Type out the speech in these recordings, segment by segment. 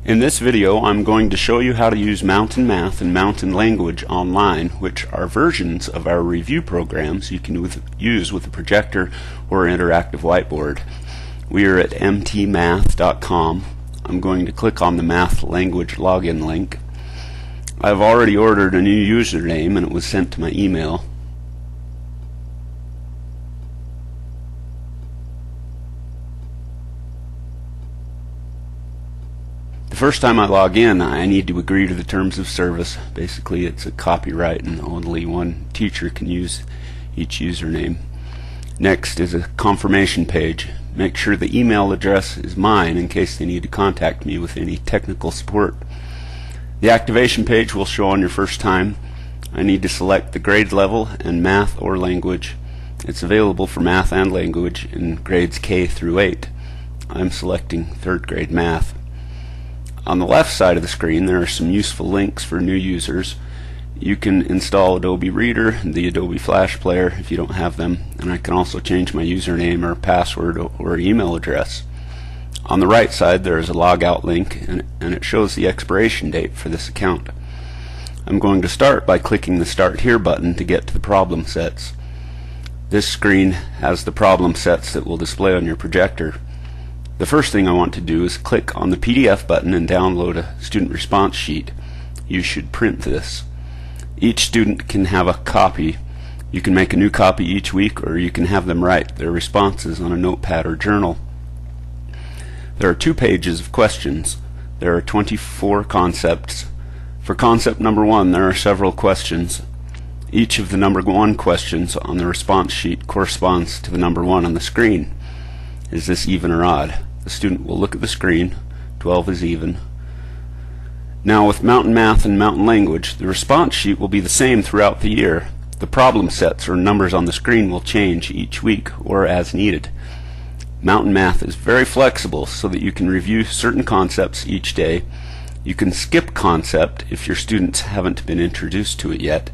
In this video, I'm going to show you how to use Mountain Math and Mountain Language online, which are versions of our review programs you can use with a projector or interactive whiteboard. We are at mtmath.com. I'm going to click on the Math Language login link. I've already ordered a new username and it was sent to my email. The first time I log in, I need to agree to the terms of service. Basically, it's a copyright and only one teacher can use each username. Next is a confirmation page. Make sure the email address is mine in case they need to contact me with any technical support. The activation page will show on your first time. I need to select the grade level and math or language. It's available for math and language in grades K through 8. I'm selecting 3rd grade math. On the left side of the screen there are some useful links for new users. You can install Adobe Reader and the Adobe Flash Player if you don't have them, and I can also change my username or password or email address. On the right side there is a logout link and it shows the expiration date for this account. I'm going to start by clicking the Start Here button to get to the problem sets. This screen has the problem sets that will display on your projector. The first thing I want to do is click on the PDF button and download a student response sheet. You should print this. Each student can have a copy. You can make a new copy each week, or you can have them write their responses on a notepad or journal. There are 2 pages of questions. There are 24 concepts. For concept number 1, there are several questions. Each of the number 1 questions on the response sheet corresponds to the number 1 on the screen. Is this even or odd? The student will look at the screen. 12 is even. Now with Mountain Math and Mountain Language, the response sheet will be the same throughout the year. The problem sets or numbers on the screen will change each week or as needed. Mountain Math is very flexible so that you can review certain concepts each day. You can skip concept if your students haven't been introduced to it yet.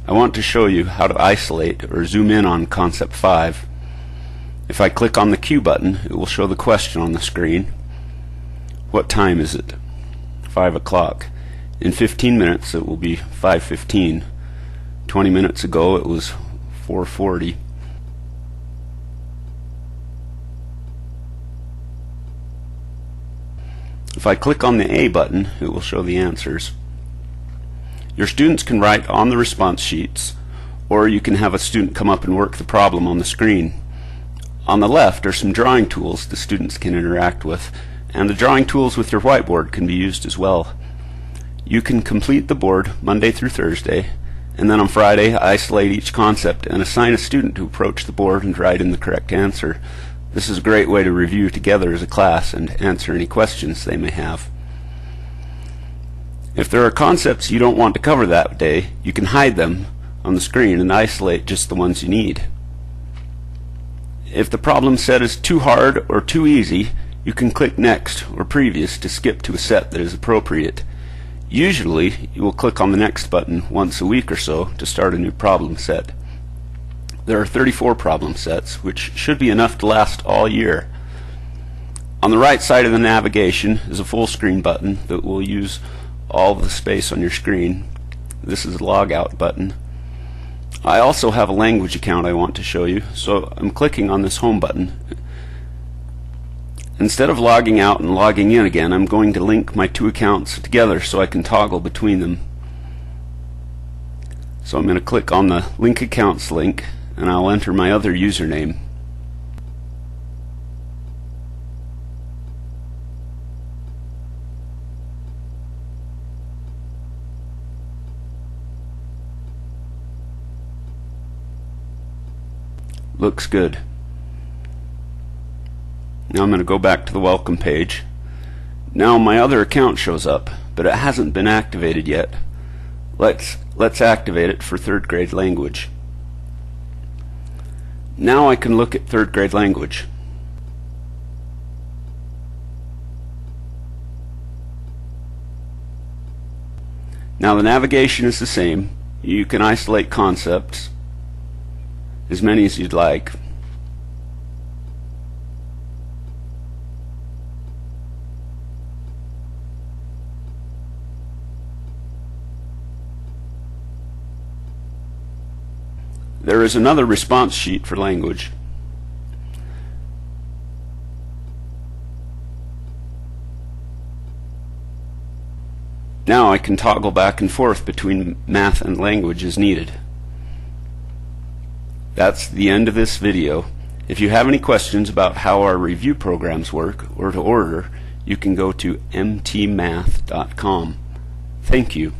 I want to show you how to isolate or zoom in on concept 5. If I click on the Q button, it will show the question on the screen. What time is it? 5 o'clock. In 15 minutes it will be 5:15. 20 minutes ago it was 4:40. If I click on the A button, it will show the answers. Your students can write on the response sheets, or you can have a student come up and work the problem on the screen. On the left are some drawing tools the students can interact with, and the drawing tools with your whiteboard can be used as well. You can complete the board Monday through Thursday, and then on Friday isolate each concept and assign a student to approach the board and write in the correct answer. This is a great way to review together as a class and answer any questions they may have. If there are concepts you don't want to cover that day, you can hide them on the screen and isolate just the ones you need. If the problem set is too hard or too easy, you can click Next or Previous to skip to a set that is appropriate. Usually, you will click on the Next button once a week or so to start a new problem set. There are 34 problem sets, which should be enough to last all year. On the right side of the navigation is a full screen button that will use all the space on your screen. This is the Logout button. I also have a language account I want to show you, so I'm clicking on this Home button. Instead of logging out and logging in again, I'm going to link my 2 accounts together so I can toggle between them. So I'm going to click on the Link Accounts link, and I'll enter my other username. Looks good. Now I'm going to go back to the welcome page. Now my other account shows up, but it hasn't been activated yet. Let's activate it for 3rd grade language. Now I can look at 3rd grade language. Now the navigation is the same. You can isolate concepts, as many as you'd like. There is another response sheet for language. Now I can toggle back and forth between math and language as needed. That's the end of this video. If you have any questions about how our review programs work or to order, you can go to mtmath.com. Thank you.